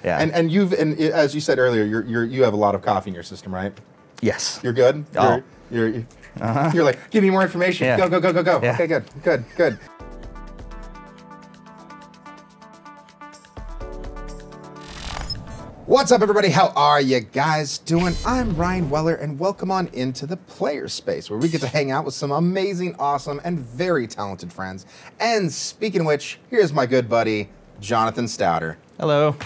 Yeah. And as you said earlier, you have a lot of coffee in your system, right? Yes. You're good. Oh. You're like, give me more information. Yeah. Go. Yeah. Okay, good. What's up, everybody? How are you guys doing? I'm Ryan Weller, and welcome on into the Player Space, where we get to hang out with some amazing, awesome, and very talented friends. And speaking of which, here's my good buddy, Jonathan Stauder. Hello.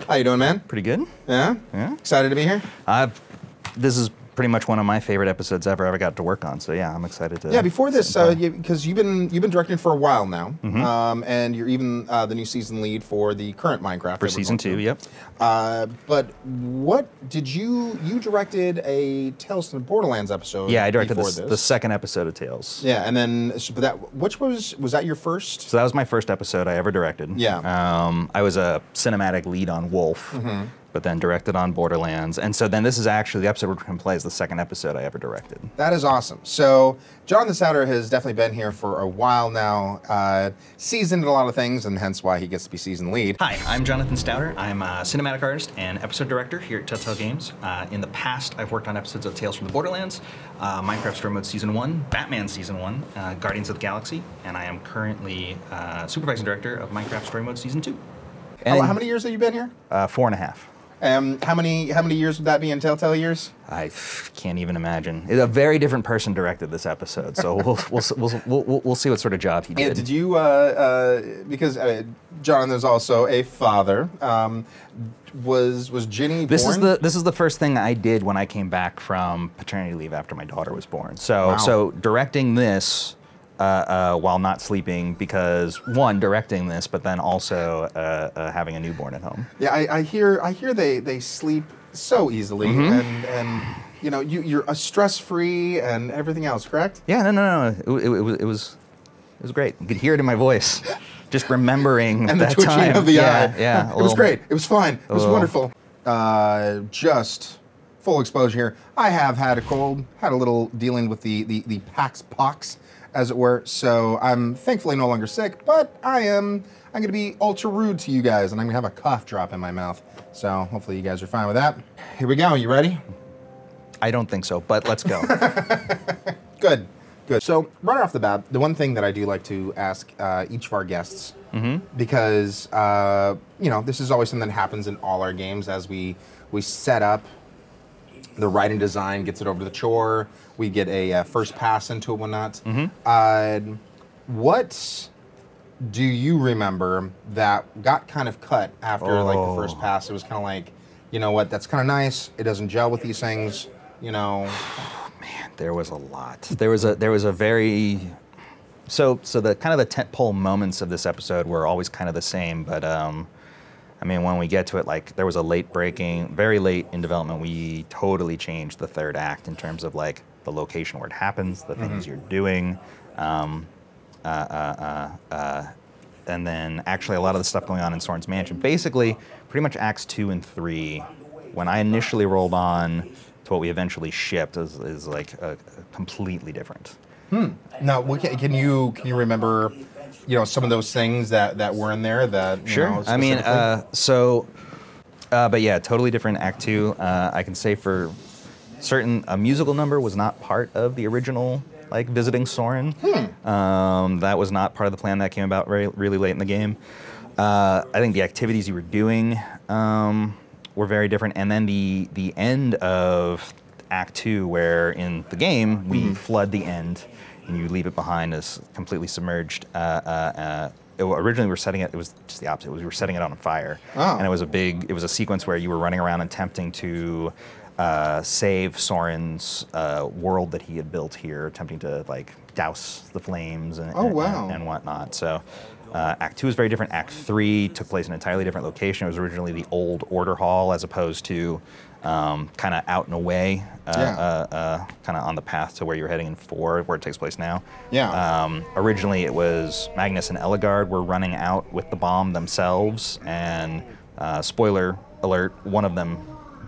How you doing, man? Pretty good. Yeah? Yeah. Excited to be here? This is pretty much one of my favorite episodes ever got to work on. So yeah, I'm excited to. Yeah. Before this, because you've been directing for a while now, and you're even the new season lead for the current Minecraft. For season 2, yep. But what did you directed a Tales from the Borderlands episode? Yeah, I directed before the second episode of Tales. Yeah, and then which was that your first? So that was my first episode I ever directed. Yeah. I was a cinematic lead on Wolf, but then directed on Borderlands, and so then this is actually the episode we're going to play is the second episode I ever directed. That is awesome. So Jonathan Stauder has definitely been here for a while now, seasoned in a lot of things, and hence why he gets to be season lead. Hi, I'm Jonathan Stauder. I'm a cinematic artist and episode director here at Telltale Games. In the past, I've worked on episodes of Tales from the Borderlands, Minecraft Story Mode Season 1, Batman Season 1, Guardians of the Galaxy, and I am currently supervising director of Minecraft Story Mode Season 2. And how many years have you been here? 4.5. How many years would that be in Telltale years? I can't even imagine. A very different person directed this episode, so we'll see what sort of job he did. Yeah, did you? Because Jonathan's also a father. Was Ginny born? This is the first thing I did when I came back from paternity leave after my daughter was born. So Wow. So directing this while not sleeping, because one, directing this, but then also having a newborn at home. Yeah, I hear they sleep so easily, and you know you're stress free and everything else, correct? Yeah, no. It was great. You could hear it in my voice, just remembering and the that twitching time. of the eye. Yeah, it was great. It was fine. It was wonderful. Just full exposure here. I have had a cold, had a little dealing with the PAX pox, as it were, so I'm thankfully no longer sick, but I'm going to be ultra rude to you guys, and I'm going to have a cough drop in my mouth, so hopefully you guys are fine with that. Here we go. You ready? I don't think so, but let's go. Good. So right off the bat, the one thing that I do like to ask each of our guests, because you know, this is always something that happens in all our games as we set up. The writing design gets it over to the chore. We get a first pass into it, whatnot. What do you remember that got kind of cut after like the first pass? It was kind of like, you know what? That's kind of nice. It doesn't gel with these things, you know. Man, there was a lot. There was a very so the kind of the tentpole moments of this episode were always kind of the same, but I mean, when we get to it, like, there was a very late in development, we totally changed the third act in terms of, like, the location where it happens, the things you're doing, and then actually a lot of the stuff going on in Soren's Mansion. Basically, pretty much acts 2 and 3, when I initially rolled on to what we eventually shipped, is like, completely different. Now, can you remember, you know, some of those things that were in there that, you sure. know, I mean, but yeah, totally different Act 2. I can say for certain, a musical number was not part of the original, like, visiting Soren. That was not part of the plan. That came about really late in the game. I think the activities you were doing were very different. And then the end of Act 2, where in the game, we flood the end, and you leave it behind as completely submerged. Originally, we were setting it. It was just the opposite. We were setting it on fire, and it was a sequence where you were running around attempting to save Soren's world that he had built here, attempting to like douse the flames and whatnot. So. Act 2 is very different. Act 3 took place in an entirely different location. It was originally the old Order Hall, as opposed to kind of out and away, kind of on the path to where you're heading in 4, where it takes place now. Originally, it was Magnus and Ellegaard were running out with the bomb themselves, and spoiler alert, one of them,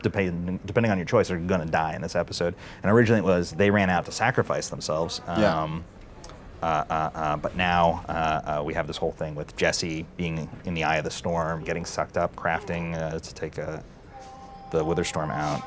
depending on your choice, are going to die in this episode. And originally, it was they ran out to sacrifice themselves. But now we have this whole thing with Jesse being in the eye of the storm, getting sucked up, crafting to take the Witherstorm out.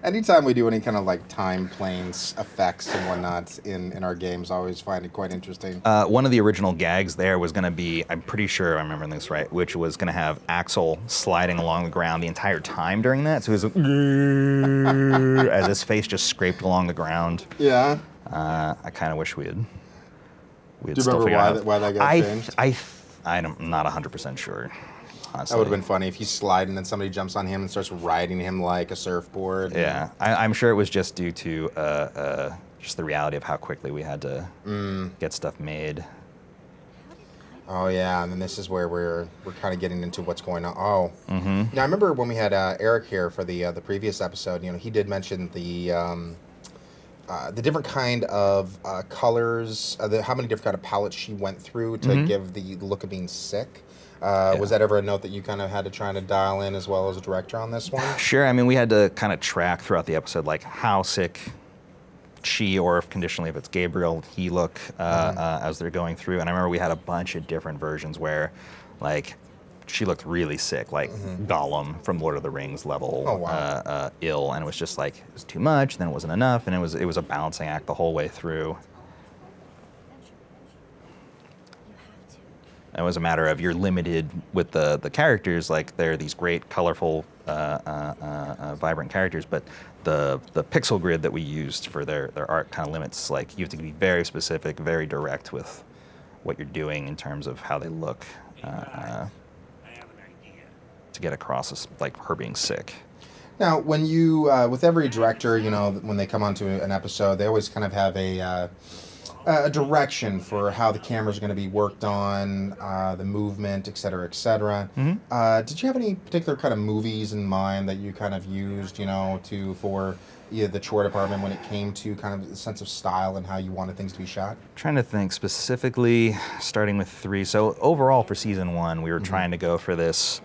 Anytime we do any kind of like time planes effects and whatnot in our games, I always find it quite interesting. One of the original gags there was going to be, I'm pretty sure I'm remembering this right, which was going to have Axel sliding along the ground the entire time during that. So it was as his face just scraped along the ground. Yeah. I kind of wish we had Do you remember why that got changed? I'm not 100% sure. Honestly. That would have been funny if he's sliding and then somebody jumps on him and starts riding him like a surfboard. Yeah, I'm sure it was just due to just the reality of how quickly we had to get stuff made. Oh yeah, and then this is where we're kind of getting into what's going on. Oh, Now I remember when we had Eric here for the previous episode. You know, he did mention the different kind of colors, how many different kind of palettes she went through to give the look of being sick. Was that ever a note that you kind of had to try to dial in as well as a director on this one? Sure. I mean, we had to kind of track throughout the episode, like how sick she, or if conditionally, if it's Gabriel, he look as they're going through. And I remember we had a bunch of different versions where, like, she looked really sick, like Gollum from Lord of the Rings level, ill, and it was just like it was too much, then it wasn't enough, and it was a balancing act the whole way through. It was a matter of you're limited with the characters, like they're these great, colorful, vibrant characters, but the pixel grid that we used for their art kind of limits. Like you have to be very specific, very direct with what you're doing in terms of how they look to get across as like her being sick. Now, when you with every director, you know, when they come onto an episode, they always kind of have a direction for how the cameras are going to be worked on, the movement, et cetera, et cetera. Did you have any particular kind of movies in mind that you kind of used, you know, for the chore department when it came to kind of the sense of style and how you wanted things to be shot? Trying to think specifically, starting with 3. So overall for season 1, we were trying to go for this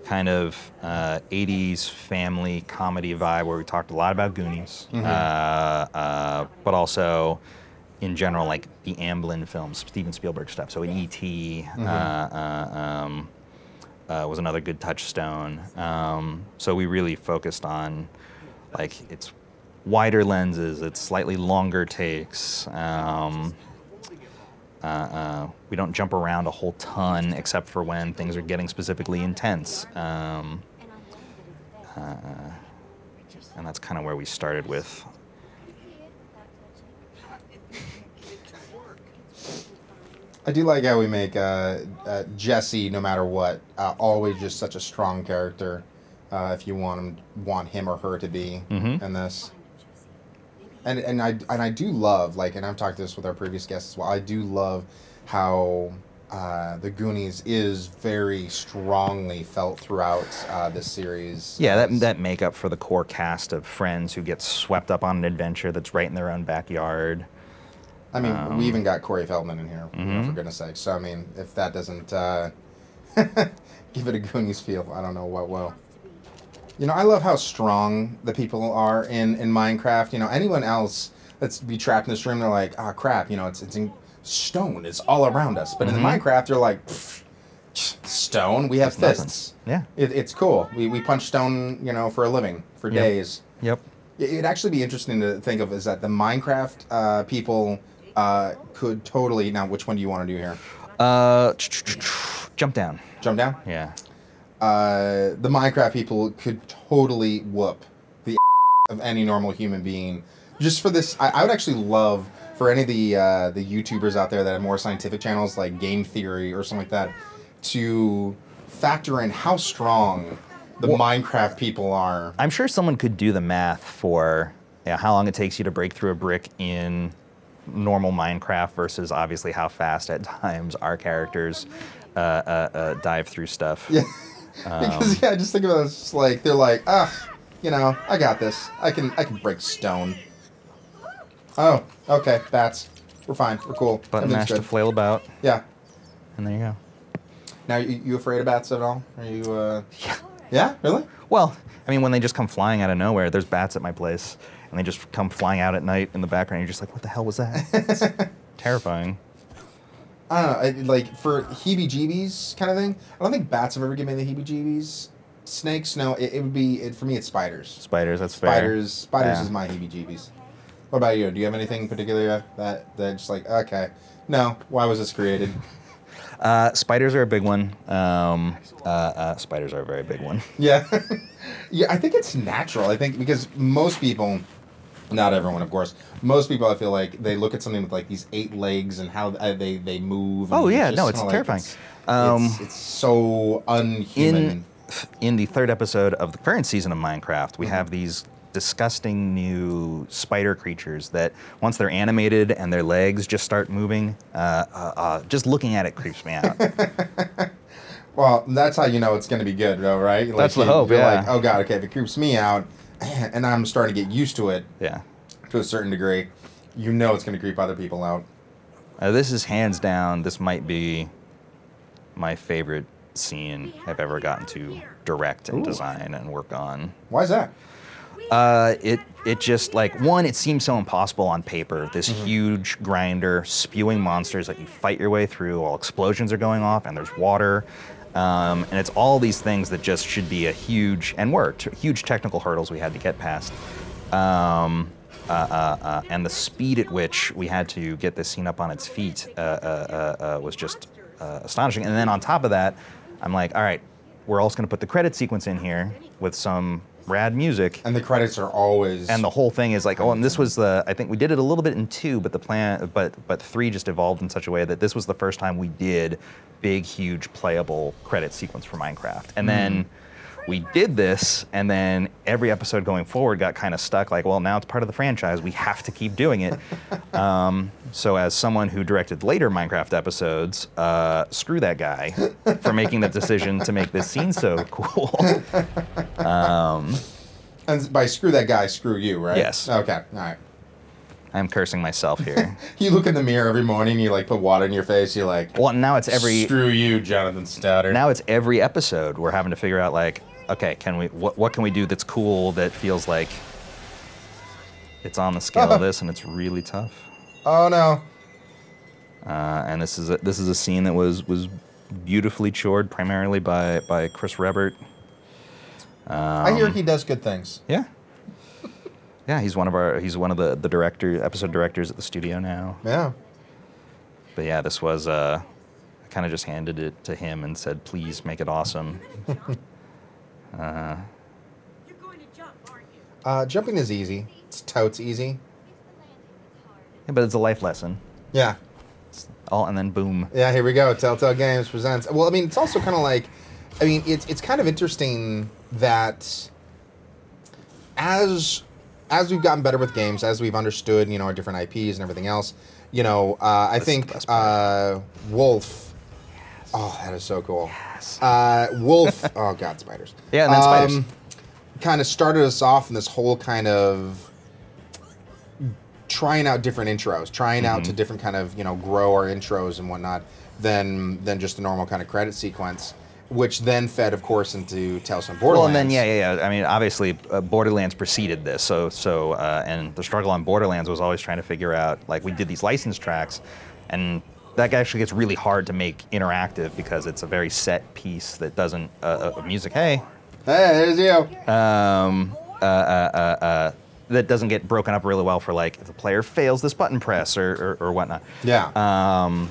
kind of 80s family comedy vibe where we talked a lot about Goonies, but also in general, like the Amblin films, Steven Spielberg stuff. So E.T. Was another good touchstone. So we really focused on, like, it's wider lenses, it's slightly longer takes. We don't jump around a whole ton except for when things are getting specifically intense. And that's kind of where we started with. I do like how we make Jesse, no matter what, always just such a strong character. If you want him or her to be in this, and I do love, like, and I've talked this with our previous guests as well. I do love how the Goonies is very strongly felt throughout this series. Yeah, that makeup for the core cast of friends who get swept up on an adventure that's right in their own backyard. I mean, we even got Corey Feldman in here, you know, for goodness sake. So, I mean, if that doesn't give it a Goonies feel, I don't know what will. You know, I love how strong the people are in Minecraft. You know, anyone else that's be trapped in this room, they're like, ah, crap, you know, it's in stone. It's all around us. But in Minecraft, they're like, stone? We have fists. Yeah. It's cool. We punch stone, you know, for a living, for days. Yep. It'd actually be interesting to think of is that the Minecraft people could totally... Now, which one do you want to do here? Jump down. Jump down? Yeah. The Minecraft people could totally whoop the of any normal human being. Just for this, I would actually love for any of the YouTubers out there that have more scientific channels like Game Theory or something like that to factor in how strong the Minecraft people are. I'm sure someone could do the math for how long it takes you to break through a brick in normal Minecraft versus obviously how fast at times our characters dive through stuff. Yeah. Because just think about it, it's like they're like, you know, I got this. I can break stone. Oh, okay, bats. We're fine. We're cool. Button mash to flail about. Yeah. And there you go. Now, you afraid of bats at all? Are you? Yeah, really? Well, I mean, when they just come flying out of nowhere, there's bats at my place, and they just come flying out at night in the background. You're just like, what the hell was that? It's terrifying. I don't know, like for heebie-jeebies kind of thing. I don't think bats have ever given me the heebie-jeebies. Snakes, no. It would be for me. It's spiders. Spiders, that's fair. Spiders is my heebie-jeebies. What about you? Do you have anything particular that just like okay? No. Why was this created? Spiders are a big one. Spiders are a very big one. Yeah, yeah. I think it's natural. I think because most people. Not everyone, of course. Most people, I feel like, they look at something with like these 8 legs and how they move. Oh yeah, no, it's terrifying. It's so unhuman. In the 3rd episode of the current season of Minecraft, we have these disgusting new spider creatures that once they're animated and their legs just start moving, just looking at it creeps me out. Well, that's how you know it's going to be good, though, right? Like, that's the hope, you're yeah. like, oh god, okay, if it creeps me out, and I'm starting to get used to it, yeah, to a certain degree, you know it's going to creep other people out. This is hands down, this might be my favorite scene I've ever gotten to direct and design and work on. Why is that? It just, like, one, it seems so impossible on paper. This huge grinder spewing monsters that you fight your way through while explosions are going off and there's water. And it's all these things that just should be a huge, and were huge technical hurdles we had to get past. And the speed at which we had to get this scene up on its feet was just astonishing. And then on top of that, I'm like, all right, we're also going to put the credit sequence in here with some rad music. And the credits are always... And the whole thing is like, oh, and this was the, I think we did it a little bit in 2, but the plan, but 3 just evolved in such a way that this was the first time we did big, huge, playable credit sequence for Minecraft. And then we did this, and then every episode going forward got kind of stuck, like, well, now it's part of the franchise, we have to keep doing it. So as someone who directed later Minecraft episodes, screw that guy for making the decision to make this scene so cool. And by screw that guy, screw you, right? Yes. Okay, all right. I'm cursing myself here. You look in the mirror every morning, you like put water in your face, you're like, well, now it's every... Screw you, Jonathan Stauder. Now it's every episode we're having to figure out, like, okay, can we, what can we do that's cool, that feels like it's on the scale of this, and it's really tough. Oh no. And this is a scene that was beautifully chored primarily by Chris Rebert. I hear he does good things. Yeah. Yeah, he's one of the episode directors at the studio now. Yeah. But yeah, this was I kind of just handed it to him and said, please make it awesome. You're going to jump, aren't you? Jumping is easy. It's totes easy. Yeah, but it's a life lesson. Yeah. And then boom. Yeah, here we go. Telltale Games presents. Well, I mean, it's also kind of like, I mean, it's kind of interesting that as we've gotten better with games, as we've understood, you know, our different IPs and everything else, you know, I think Wolf. Yes. Oh, that is so cool. Yes. Wolf. Oh God, spiders. Yeah, and then spiders. Kind of started us off in this whole kind of trying out different intros, trying out to different kind of, you know, grow our intros and whatnot than just the normal kind of credit sequence, which then fed, of course, into Tales from Borderlands. Well, and then yeah. I mean, obviously, Borderlands preceded this, so and the struggle on Borderlands was always trying to figure out, like, we did these licensed tracks, and that actually gets really hard to make interactive because it's a very set piece that doesn't music. Hey, there's you. That doesn't get broken up really well for, like, if the player fails this button press or whatnot. Yeah.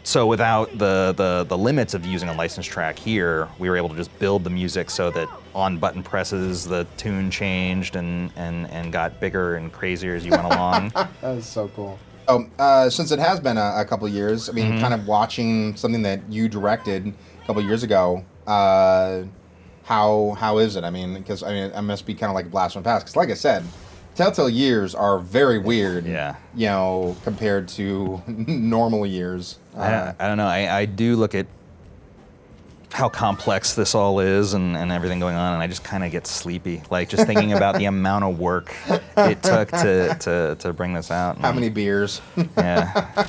So without the limits of using a licensed track here, we were able to just build the music so that on button presses the tune changed and got bigger and crazier as you went along. That was so cool. Oh, since it has been a couple of years, I mean, kind of watching something that you directed a couple of years ago, how is it? I mean, because I mean, it must be kind of like a blast from the past. Because like I said, Telltale years are very weird. Yeah. You know, compared to normal years. I don't know. I do look at how complex this all is and everything going on, and I just kind of get sleepy. Like, just thinking about the amount of work it took to bring this out. How many beers? Yeah.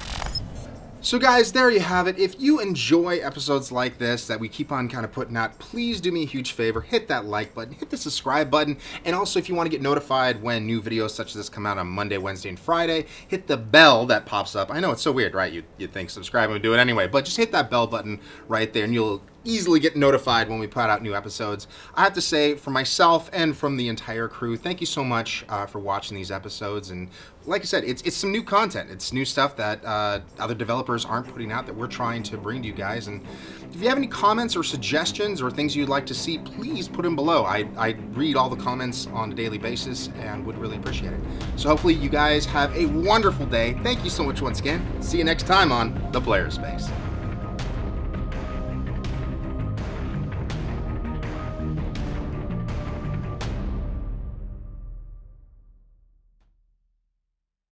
So guys, there you have it. If you enjoy episodes like this that we keep on kind of putting out, please do me a huge favor. Hit that like button, hit the subscribe button, and also if you want to get notified when new videos such as this come out on Monday, Wednesday, and Friday, hit the bell that pops up. I know it's so weird, right? You'd think subscribe and do it anyway, but just hit that bell button right there and you'll easily get notified when we put out new episodes. I have to say, for myself and from the entire crew, thank you so much for watching these episodes. And like I said, it's some new content. It's new stuff that other developers aren't putting out that we're trying to bring to you guys. And if you have any comments or suggestions or things you'd like to see, please put them below. I read all the comments on a daily basis and would really appreciate it. So hopefully you guys have a wonderful day. Thank you so much once again. See you next time on The Player Space.